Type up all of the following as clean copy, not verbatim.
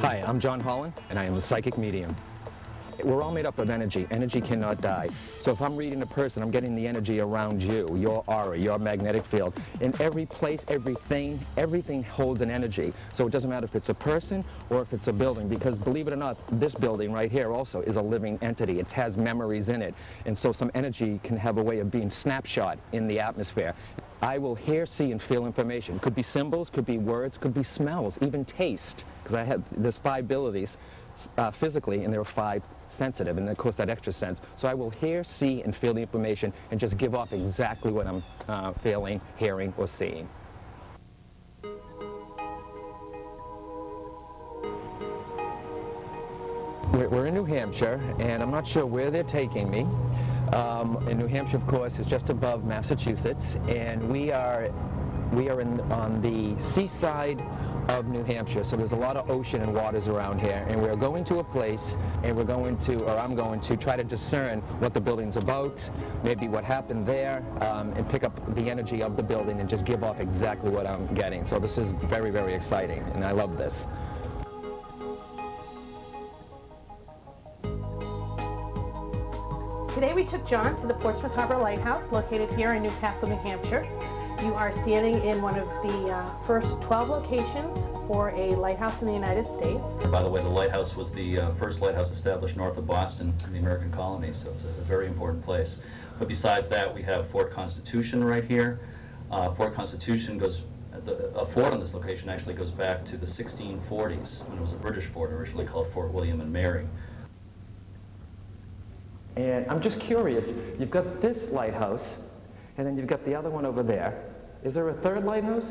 Hi, I'm John Holland, and I am a psychic medium. We're all made up of energy. Energy cannot die. So if I'm reading a person, I'm getting the energy around you, your aura, your magnetic field. In every place, everything holds an energy. So it doesn't matter if it's a person or if it's a building, because believe it or not, this building right here also is a living entity. It has memories in it. And so some energy can have a way of being snapshot in the atmosphere. I will hear, see, and feel information. Could be symbols, could be words, could be smells, even taste. Because there's 5 abilities physically, and there are 5 sensitive, and of course that extra sense. So I will hear, see, and feel the information and just give off exactly what I'm feeling, hearing, or seeing. We're in New Hampshire, and I'm not sure where they're taking me. In New Hampshire, of course, is just above Massachusetts, and we are on the seaside of New Hampshire, so there's a lot of ocean and waters around here, and we're going to a place, and I'm going to try to discern what the building's about, maybe what happened there, and pick up the energy of the building and just give off exactly what I'm getting. So this is very, very exciting, and I love this. Today we took John to the Portsmouth Harbor Lighthouse, located here in Newcastle, New Hampshire. You are standing in one of the first 12 locations for a lighthouse in the United States. By the way, the lighthouse was the first lighthouse established north of Boston in the American colonies, so it's a very important place. But besides that, we have Fort Constitution right here. Fort Constitution goes, a fort on this location actually goes back to the 1640s, when it was a British fort, originally called Fort William and Mary. And I'm just curious, you've got this lighthouse, and then you've got the other one over there. Is there a third lighthouse?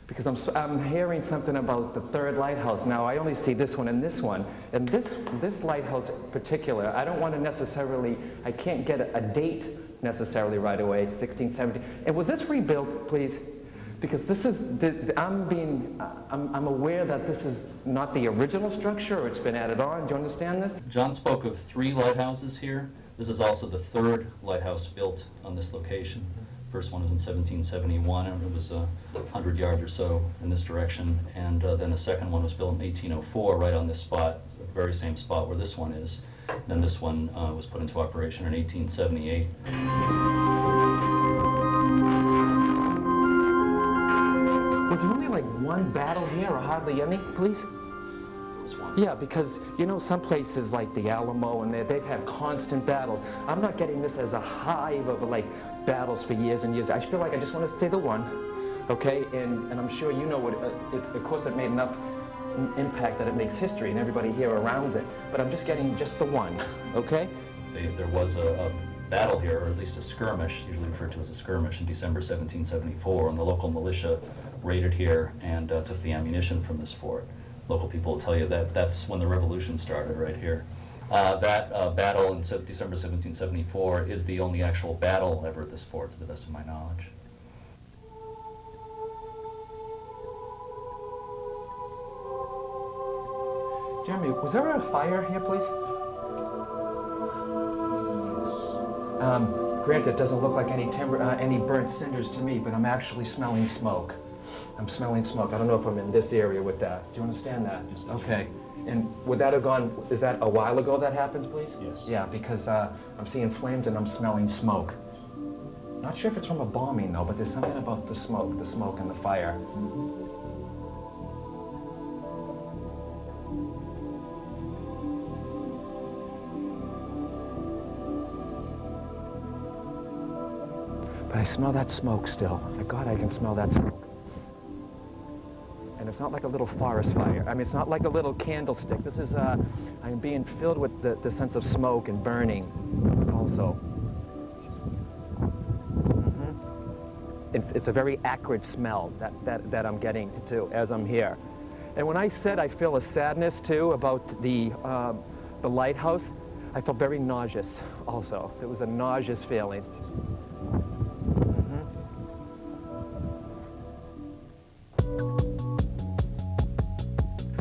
Because I'm hearing something about the third lighthouse. Now, I only see this one and this one. And this lighthouse in particular, I don't want to necessarily, I can't get a date necessarily right away, 1670. And was this rebuilt, please? Because this is, I'm aware that this is not the original structure, or it's been added on. Do you understand this? John spoke of 3 lighthouses here. This is also the 3rd lighthouse built on this location. First one was in 1771, and it was 100 yards or so in this direction. And then the second one was built in 1804, right on this spot, the very same spot where this one is. Then this one was put into operation in 1878. Was there only like one battle here, or hardly any, please? Yeah, because, you know, some places like the Alamo, and they've had constant battles. I'm not getting this as a hive of, like, battles for years and years. I feel like I just wanted to say the one, okay? And I'm sure you know what, of course it made enough impact that it makes history, and everybody here around it. But I'm just getting just the one, okay? There was a battle here, or at least a skirmish, usually referred to as a skirmish, in December 1774, and the local militia raided here and took the ammunition from this fort. Local people will tell you that that's when the revolution started, right here. That battle in December 1774 is the only actual battle ever at this fort, to the best of my knowledge. Jeremy, was there a fire here, please? Granted, it doesn't look like any timber, any burnt cinders to me, but I'm actually smelling smoke. I'm smelling smoke. I don't know if I'm in this area with that. Do you understand that? Yes. Okay. And would that have gone, is that a while ago that happens, please? Yes. Yeah, because I'm seeing flames and I'm smelling smoke. Not sure if it's from a bombing, though, but there's something about the smoke and the fire. But I smell that smoke still. My God, I can smell that smoke. And it's not like a little forest fire. I mean, it's not like a little candlestick. This is, I'm being filled with the sense of smoke and burning also. It's a very acrid smell that I'm getting too as I'm here. And when I said I feel a sadness too about the lighthouse, I felt very nauseous also. It was a nauseous feeling.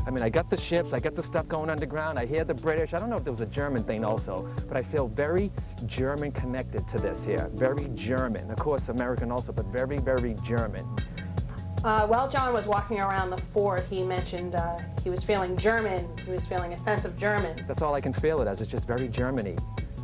I mean, I got the ships, I got the stuff going underground, I hear the British. I don't know if there was a German thing also, but I feel very German connected to this here. Very German. Of course, American also, but very, very German. While John was walking around the fort, he mentioned he was feeling German. He was feeling a sense of Germans. That's all I can feel it as. It's just very Germany.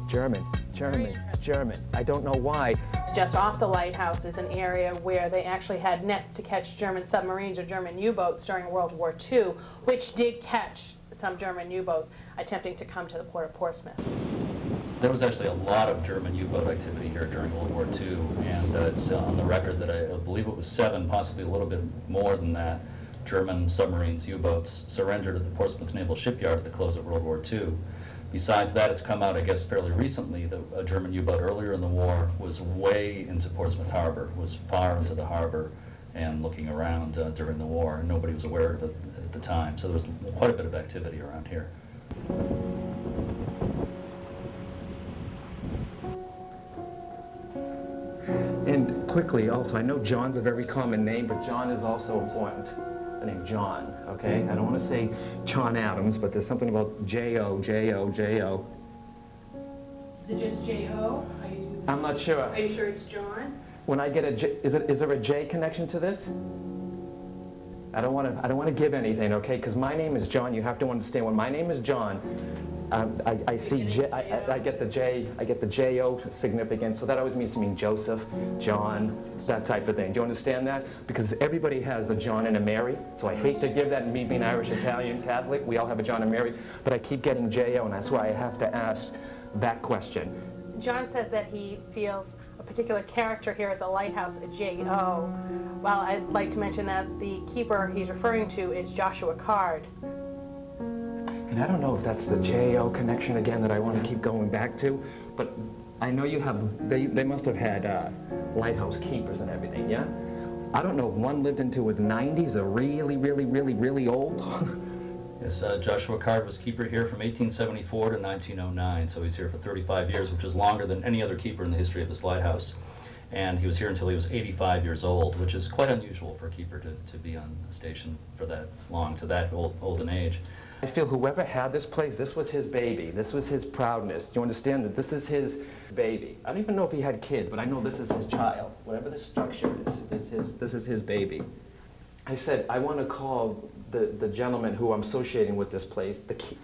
German, German, German. I don't know why. Just off the lighthouse is an area where they actually had nets to catch German submarines or German U-boats during World War II, which did catch some German U-boats attempting to come to the port of Portsmouth. There was actually a lot of German U-boat activity here during World War II, and it's on the record that I believe it was 7, possibly a little bit more than that, German submarines, U-boats, surrendered at the Portsmouth Naval Shipyard at the close of World War II. Besides that, it's come out, I guess, fairly recently that a German U-boat earlier in the war was way into Portsmouth Harbor, was far into the harbor and looking around during the war, and nobody was aware of it at the time. So there was quite a bit of activity around here. And quickly, also, I know John's a very common name, but John is also important. The name John, okay? I don't want to say John Adams, but there's something about J-O, J-O, J-O. Is it just J-O? I'm not sure. Are you sure it's John? When I get a J, is there a J connection to this? I don't want to give anything, okay? Because my name is John. You have to understand, when my name is John, I see J, I get the J, I get the J-O significance, so that always means to mean Joseph, John, that type of thing. Do you understand that? Because everybody has a John and a Mary, so I hate to give that, me being Irish, Italian, Catholic, we all have a John and Mary, but I keep getting J-O, and that's why I have to ask that question. John says that he feels a particular character here at the lighthouse, a J-O. Well, I'd like to mention that the keeper he's referring to is Joshua Card. And I don't know if that's the J-O connection again that I want to keep going back to, but I know you have, they must have had lighthouse keepers and everything, yeah? I don't know if one lived into his 90s or really old. Yes, Joshua Card was keeper here from 1874 to 1909, so he's here for 35 years, which is longer than any other keeper in the history of this lighthouse. And he was here until he was 85 years old, which is quite unusual for a keeper to be on the station for that long, to that old an age. I feel whoever had this place, this was his baby. This was his proudness. Do you understand that this is his baby? I don't even know if he had kids, but I know this is his child. Whatever this structure is this is his baby. I said, I want to call the gentleman who I'm associating with this place,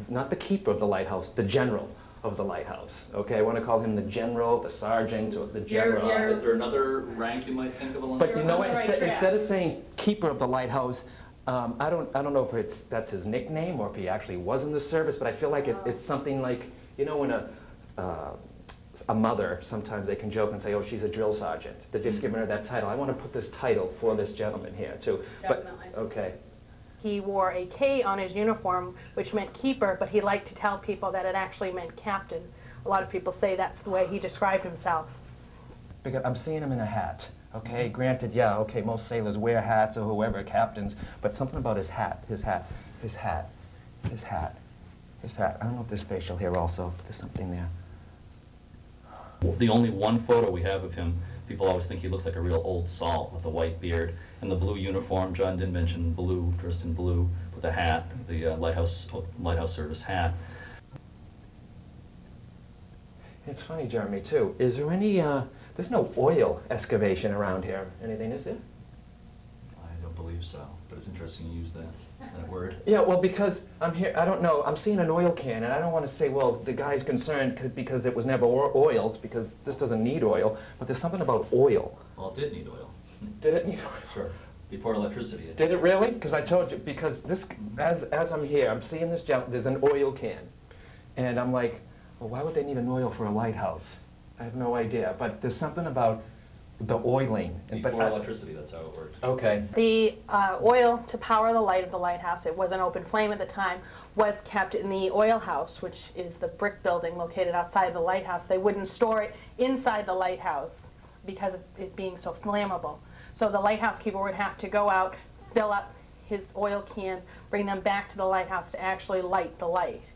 not the keeper of the lighthouse, the general of the lighthouse. Okay, I want to call him the general, the sergeant, or the general. Is there another rank you might think of along? But you know what? Instead of saying keeper of the lighthouse, I don't know if that's his nickname or if he actually was in the service, but I feel like it's something like, you know, when a mother, sometimes they can joke and say, oh, she's a drill sergeant. They're just giving her that title. I want to put this title for this gentleman here, too. Definitely. But, okay. He wore a K on his uniform, which meant keeper, but he liked to tell people that it actually meant captain. A lot of people say that's the way he described himself. Because I'm seeing him in a hat. Okay, granted, yeah, okay, most sailors wear hats or whoever, captains, but something about his hat. I don't know if there's facial hair also, but there's something there. The only one photo we have of him, people always think he looks like a real old salt with a white beard and the blue uniform. John did mention blue, dressed in blue with a hat, the lighthouse service hat. It's funny, Jeremy, too. Is there any, there's no oil excavation around here. Anything, is there? I don't believe so, but it's interesting you use that word. Yeah, well, because I'm here, I don't know, I'm seeing an oil can, and I don't want to say, well, the guy's concerned because it was never oiled, because this doesn't need oil, but there's something about oil. Well, it did need oil. Did it need oil? Sure. Before electricity. Did it really? Because I told you, because this, as I'm here, I'm seeing this jump, there's an oil can. And I'm like, well, why would they need an oil for a lighthouse? I have no idea, but there's something about the oiling. Before electricity, that's how it worked. Okay. The oil to power the light of the lighthouse, it was an open flame at the time, was kept in the oil house, which is the brick building located outside the lighthouse. They wouldn't store it inside the lighthouse because of it being so flammable. So the lighthouse keeper would have to go out, fill up his oil cans, bring them back to the lighthouse to actually light the light.